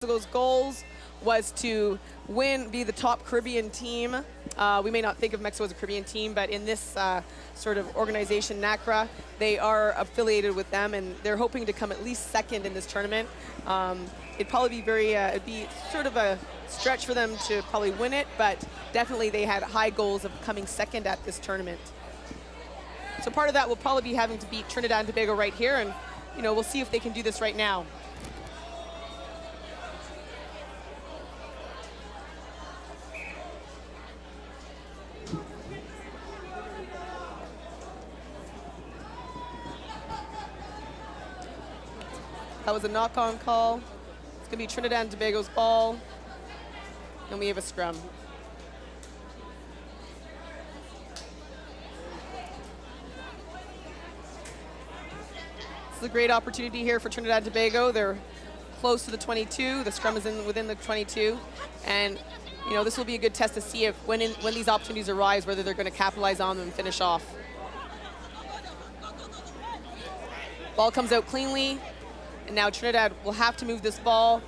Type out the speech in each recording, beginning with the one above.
Those goals was to be the top Caribbean team. We may not think of Mexico as a Caribbean team, but in this sort of organization, NACRA, they are affiliated with them, and they're hoping to come at least second in this tournament. It'd probably be it'd be sort of a stretch for them to probably win it, but definitely they had high goals of coming second at this tournament. So part of that will probably be having to beat Trinidad and Tobago right here, and we'll see if they can do this right now. That was a knock-on call. It's going to be Trinidad and Tobago's ball. And we have a scrum. This is a great opportunity here for Trinidad and Tobago. They're close to the 22. The scrum is within the 22. And this will be a good test to see if when these opportunities arise, whether they're going to capitalize on them and finish off. Ball comes out cleanly. And now Trinidad will have to move this ball.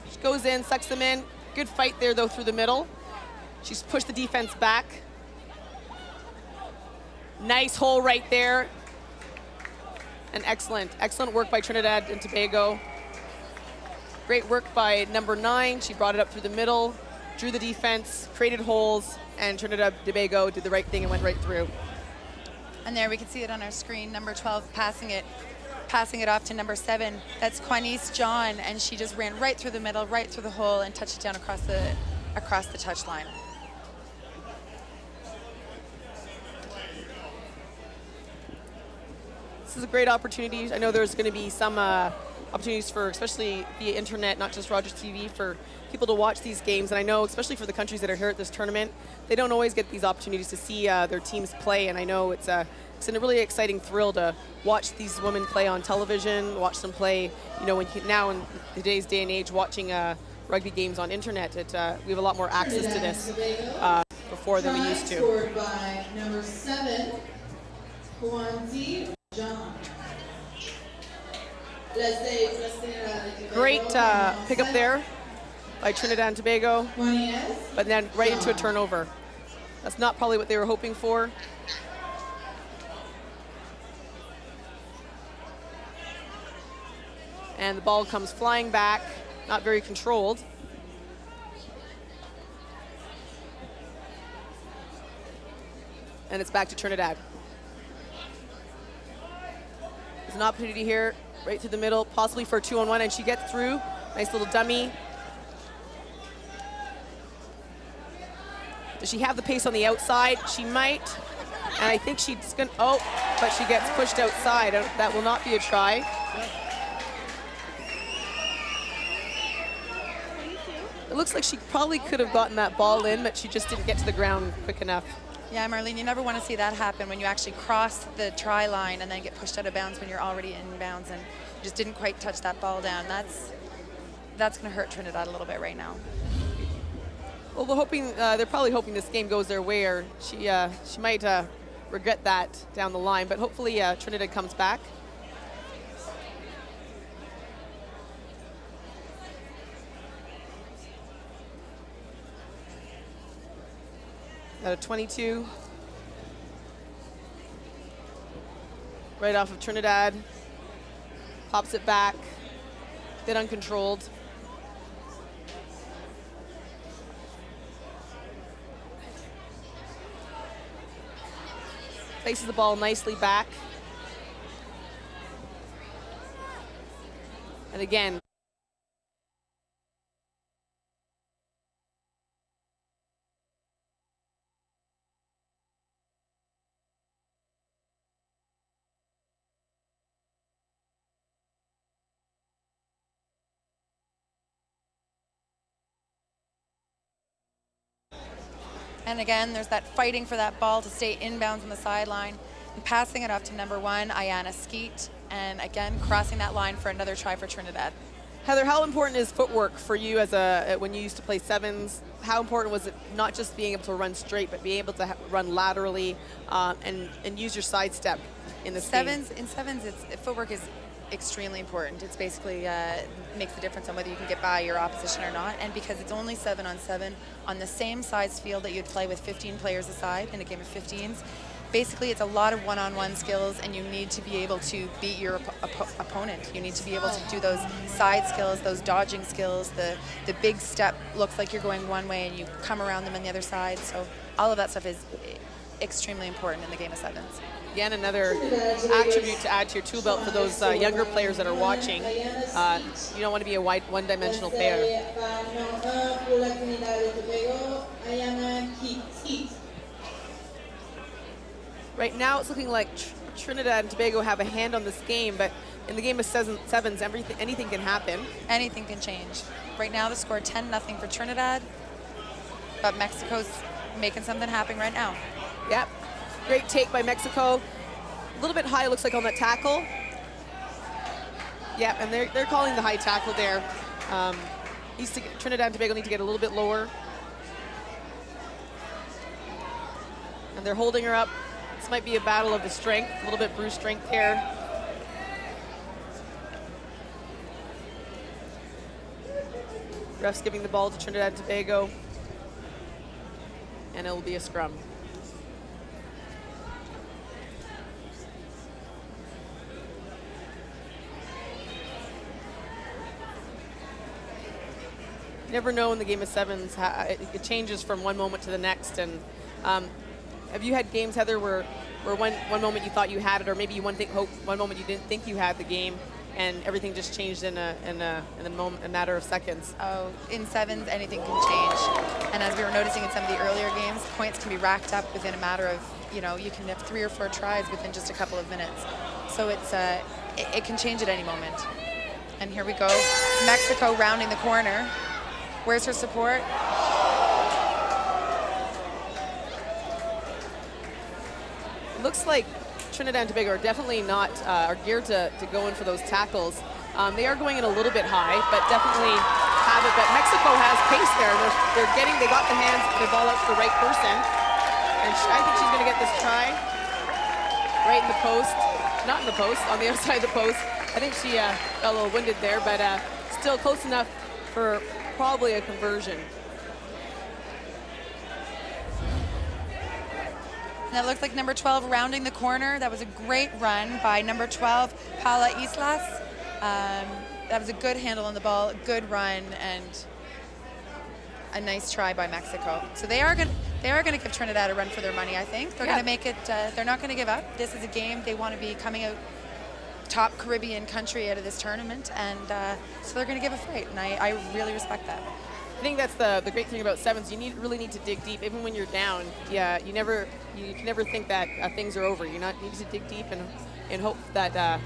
She goes in, sucks them in. Good fight there, though, through the middle. She's pushed the defense back. Nice hole right there. And excellent work by Trinidad and Tobago. Great work by number 9. She brought it up through the middle, drew the defense, created holes, and Trinidad and Tobago did the right thing and went right through. And there we can see it on our screen, number 12 passing it off to number 7. That's Quanice John, and she just ran right through the middle, right through the hole, and touched it down across the touch line. This is a great opportunity. I know there's going to be some opportunities for, especially via internet, not just Rogers TV, for people to watch these games. And I know, especially for the countries that are here at this tournament, they don't always get these opportunities to see their teams play. And I know it's a really exciting thrill to watch these women play on television, watch them play, now in today's day and age, watching rugby games on internet. We have a lot more access to this before than we used to. Scored by number 7, Quanti John. Great pickup there by Trinidad and Tobago, but then right into a turnover. That's not probably what they were hoping for. And the ball comes flying back, not very controlled. And it's back to Trinidad. There's an opportunity here, right through the middle, possibly for a 2-on-1, and she gets through. Nice little dummy. Does she have the pace on the outside? She might. And I think she's going to, but she gets pushed outside. That will not be a try. It looks like she probably could have gotten that ball in, but she just didn't get to the ground quick enough. Yeah, Marlene, you never want to see that happen when you actually cross the try line and then get pushed out of bounds when you're already in bounds and you just didn't quite touch that ball down. That's going to hurt Trinidad a little bit right now. Well, they're probably hoping this game goes their way, or she might regret that down the line, but hopefully Trinidad comes back. At a 22. Right off of Trinidad. Pops it back. Bit uncontrolled. Places the ball nicely back. And again, And again, there's that fighting for that ball to stay inbounds on the sideline and passing it off to number 1, Ayana Skeet, and again, crossing that line for another try for Trinidad. Heather, how important is footwork for you when you used to play sevens? How important was it not just being able to run straight, but being able to run laterally and use your sidestep in the sevens? In sevens, footwork is extremely important. It's basically makes the difference on whether you can get by your opposition or not. And because it's only 7-on-7 on the same size field that you'd play with 15 players aside in a game of 15s, basically it's a lot of one-on-one skills, and you need to be able to beat your opponent. You need to be able to do those side skills, those dodging skills, the big step looks like you're going one way and you come around them on the other side. So all of that stuff is extremely important in the game of sevens. Again, another attribute to add to your tool belt for those younger players that are watching. You don't want to be a one-dimensional player. Right now, it's looking like Trinidad and Tobago have a hand on this game, but in the game of sevens, anything can happen. Anything can change. Right now, the score 10-0 for Trinidad, but Mexico's making something happen right now. Yep. Great take by Mexico. A little bit high, looks like, on that tackle. Yep, and they're calling the high tackle there. Trinidad and Tobago need to get a little bit lower. And they're holding her up. This might be a battle of the strength, a little bit bruised strength here. Ref's giving the ball to Trinidad and Tobago. And it will be a scrum. You never know in the game of sevens, it changes from one moment to the next. And have you had games, Heather, where one moment you thought you had it, or maybe one moment you didn't think you had the game, and everything just changed in a matter of seconds? Oh, in sevens, anything can change. And as we were noticing in some of the earlier games, points can be racked up within a matter of, you can have 3 or 4 tries within just a couple of minutes. So it can change at any moment. And here we go, Mexico rounding the corner. Where's her support? It looks like Trinidad and Tobago are definitely not are geared to go in for those tackles. They are going in a little bit high, but definitely have it. But Mexico has pace there. They got the hands, the ball out to the right person. And I think she's going to get this try. Right in the post. Not in the post, on the other side of the post. I think she got a little winded there, but still close enough for probably a conversion. And that looks like number 12 rounding the corner. That was a great run by number 12, Paula Islas. That was a good handle on the ball, a good run, and a nice try by Mexico. So they are going to give Trinidad a run for their money, I think. They're going to make it, they're not going to give up. This is a game they want to be coming out top Caribbean country out of this tournament, and so they're going to give a fight, and I really respect that. I think that's the great thing about sevens. You really need to dig deep, even when you're down. Yeah, you can never think that things are over. You need to dig deep and hope that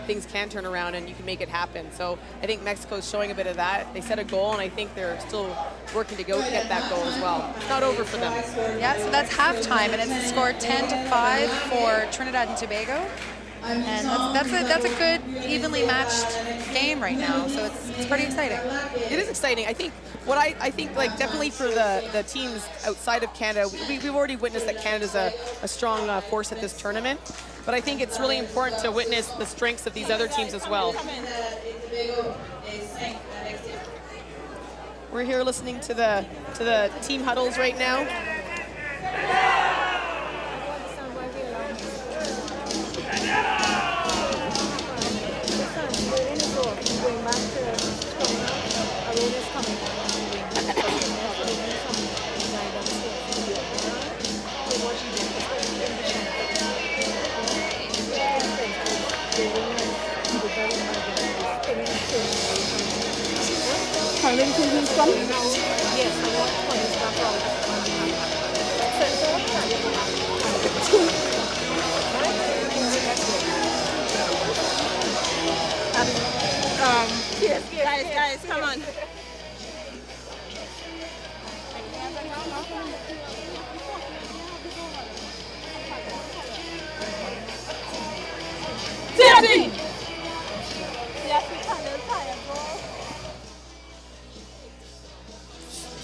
things can turn around and you can make it happen. So I think Mexico's showing a bit of that. They set a goal, and I think they're still working to go get that goal as well. It's not over for them. Yeah, so that's halftime, and it's scored 10-5 for Trinidad and Tobago. And that's a good, evenly matched game right now. So it's pretty exciting. It is exciting. I think like definitely for the teams outside of Canada, we've already witnessed that Canada's a strong force at this tournament. But I think it's really important to witness the strengths of these other teams as well. We're here listening to the team huddles right now. Guys, come on.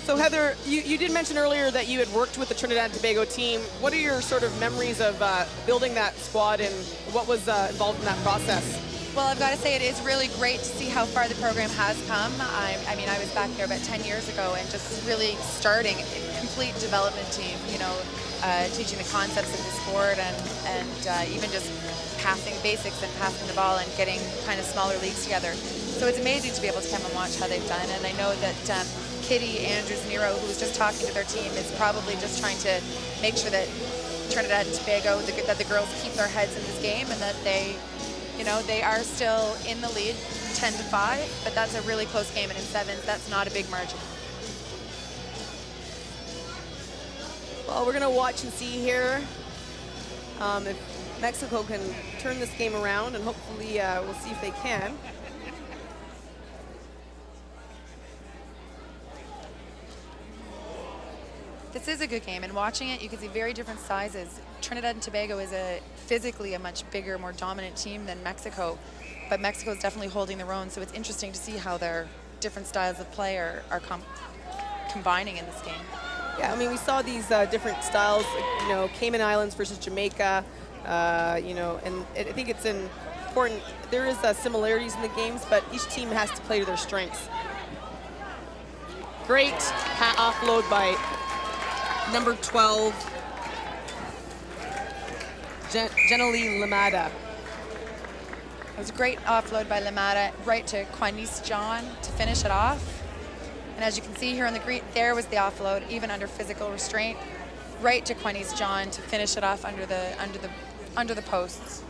So Heather, you did mention earlier that you had worked with the Trinidad and Tobago team. What are your sort of memories of building that squad, and what was involved in that process? Well, I've got to say it is really great to see how far the program has come. I mean, I was back there about 10 years ago and just really starting a complete development team, you know, teaching the concepts of the sport and even just passing basics and passing the ball and getting kind of smaller leagues together. So it's amazing to be able to come and watch how they've done. And I know that Kitty Andrews Nero, who was just talking to their team, is probably just trying to make sure that Trinidad and Tobago, that the girls keep their heads in this game and that they, you know, they are still in the lead 10-5, but that's a really close game, and in sevens, that's not a big margin. Well, we're going to watch and see here if Mexico can turn this game around, and hopefully we'll see if they can. This is a good game, and watching it, you can see very different sizes. Trinidad and Tobago is physically a much bigger, more dominant team than Mexico, but Mexico is definitely holding their own, so it's interesting to see how their different styles of play are combining in this game. Yeah, I mean, we saw these different styles, you know, Cayman Islands versus Jamaica, you know, and I think it's important. There is similarities in the games, but each team has to play to their strengths. Great offload by number 12, Jenely Lamada. It was a great offload by Lamada right to Quanice John to finish it off. And as you can see here on the green, there was the offload, even under physical restraint, right to Quanice John to finish it off under the posts.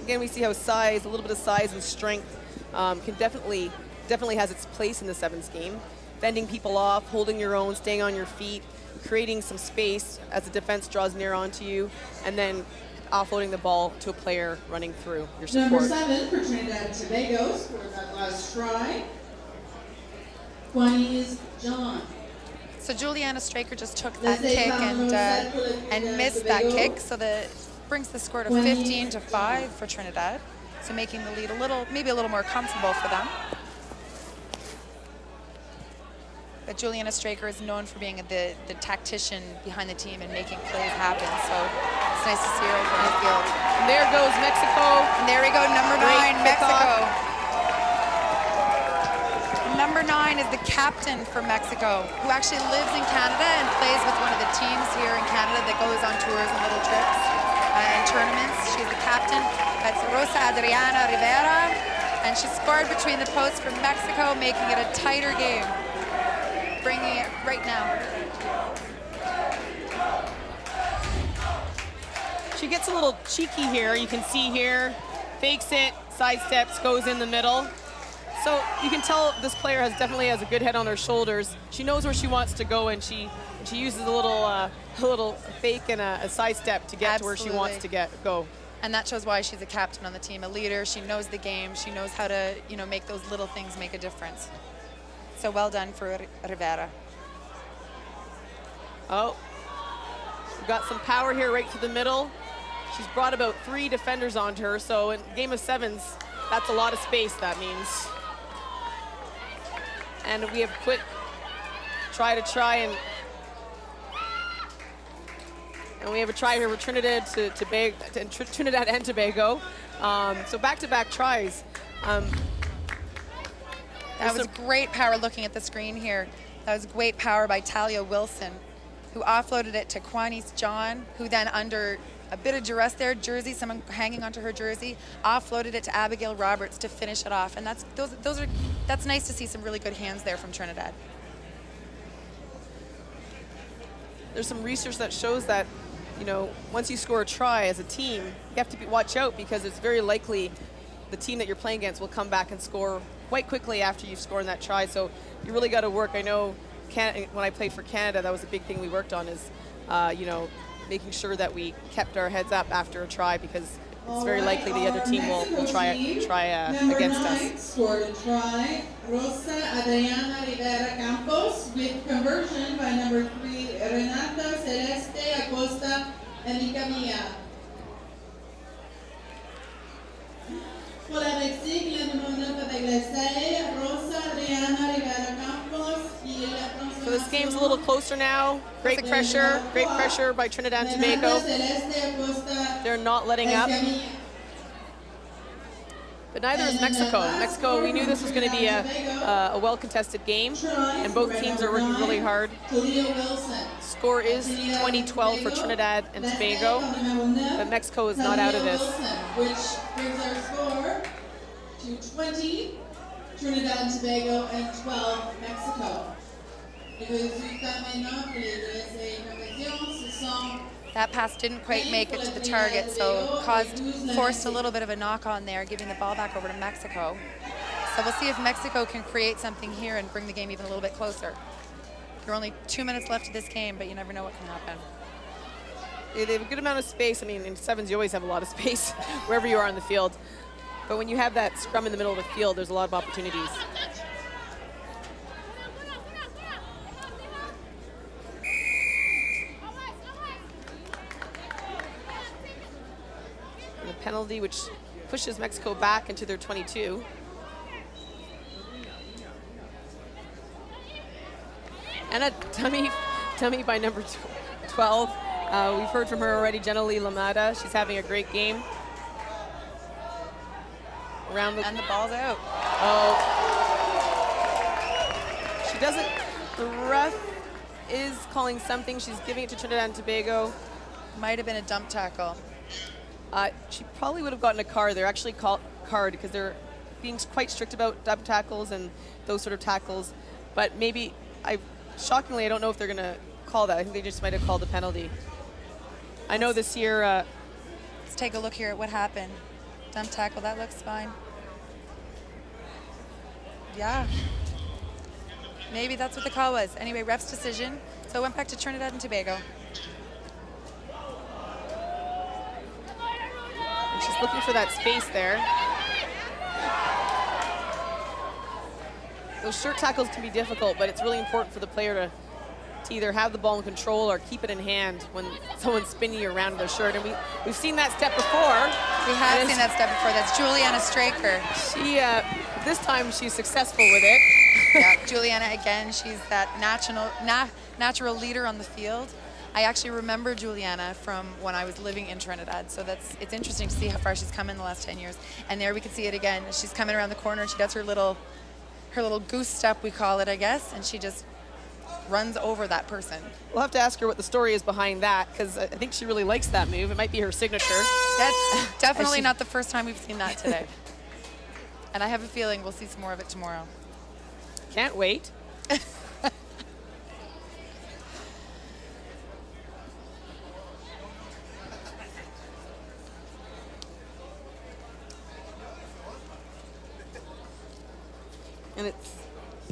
Again, we see how size, a little bit of size and strength can definitely has its place in the sevens game. Fending people off, holding your own, staying on your feet, creating some space as the defense draws near onto you, and then offloading the ball to a player running through your support. Number 7 for Trinidad and Tobago scored that last try. 20 is John. So Juliana Straker just took that kick and missed that kick, so that brings the score to 15-5 for Trinidad. So making the lead maybe a little more comfortable for them. But Juliana Straker is known for being the tactician behind the team and making plays happen. So it's nice to see her over in the field. And there goes Mexico. And there we go, number 9, Mexico. Number 9 is the captain for Mexico, who actually lives in Canada and plays with one of the teams here in Canada that goes on tours and little trips and tournaments. She's the captain. That's Rosa Adriana Rivera. And she scored between the posts for Mexico, making it a tighter game. Bringing it right now. She gets a little cheeky here. You can see here, fakes it, sidesteps, goes in the middle. So you can tell this player definitely has a good head on her shoulders. She knows where she wants to go, and she uses a little fake and a sidestep to get to where she wants to go. And that shows why she's a captain on the team, a leader. She knows the game. She knows how to, you know, make those little things make a difference. So well done for Rivera. Oh, we've got some power here right to the middle. She's brought about 3 defenders onto her, so in a game of sevens, that's a lot of space, that means. And we have quick try and we have a try here with Trinidad Trinidad and Tobago. So back-to-back tries. That was great power looking at the screen here. That was great power by Talia Wilson, who offloaded it to Quanice John, who then under a bit of duress there, someone hanging onto her jersey, offloaded it to Abigail Roberts to finish it off. And that's nice to see some really good hands there from Trinidad. There's some research that shows that, you know, once you score a try as a team, you have to watch out, because it's very likely the team that you're playing against will come back and score quite quickly after you've scored that try. So you really got to work. I know when I played for Canada, that was a big thing we worked on, is you know, making sure that we kept our heads up after a try, because it's very likely the other team will try against us. Number 9 scored a try, Rosa Adriana Rivera Campos, with conversion by number 3, Renata Celeste Acosta Amica Mia. Pour la Mexique, le numéro 9 avec l'essai, Rosa Adriana Rivera Campos. So this game's a little closer now. Great pressure by Trinidad and Tobago. They're not letting up. but neither is Mexico. Mexico, we knew this was going to be a well-contested game, and both teams are working really hard. Score is 20-12 for Trinidad and Tobago, but Mexico is not out of this. Which brings our score to 20 Trinidad and Tobago and 12 Mexico. That pass didn't quite make it to the target, so forced a little bit of a knock on there, giving the ball back over to Mexico. So we'll see if Mexico can create something here and bring the game even a little bit closer. There are only 2 minutes left of this game, but you never know what can happen. They have a good amount of space. I mean, in sevens, you always have a lot of space wherever you are on the field. But when you have that scrum in the middle of the field, there's a lot of opportunities. And a penalty which pushes Mexico back into their 22. And a dummy by number 12. We've heard from her already, Jenny Lamada. She's having a great game. And the ball's out. Oh. She doesn't, the ref is calling something. She's giving it to Trinidad and Tobago. Might have been a dump tackle. She probably would have gotten a card. They're actually called card because they're being quite strict about dump tackles and those sort of tackles. But maybe, shockingly, I don't know if they're going to call that. I think they just might have called a penalty. I know this year. Let's take a look here at what happened. Dump tackle, that looks fine. Yeah. Maybe that's what the call was. Anyway, ref's decision. So it went back to Trinidad and Tobago. And she's looking for that space there. Those short tackles can be difficult, but it's really important for the player to either have the ball in control or keep it in hand when someone's spinning you around their shirt. And we've seen that step before. We have seen that step before. That's Juliana Straker. She, this time she's successful with it. Yeah, Juliana, again, she's that natural leader on the field. I actually remember Juliana from when I was living in Trinidad, so it's interesting to see how far she's come in the last 10 years. And there we can see it again. She's coming around the corner, and she does her little goose step, we call it, I guess, and she just runs over that person. We'll have to ask her what the story is behind that, because I think she really likes that move. It might be her signature. That's definitely not the first time we've seen that today. And I have a feeling we'll see some more of it tomorrow. Can't wait. And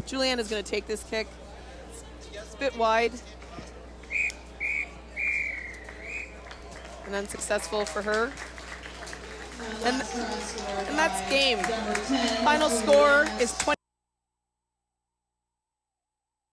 Juliana's going to take this kick. It's a bit wide. And unsuccessful for her. And that's game. Final score is 20.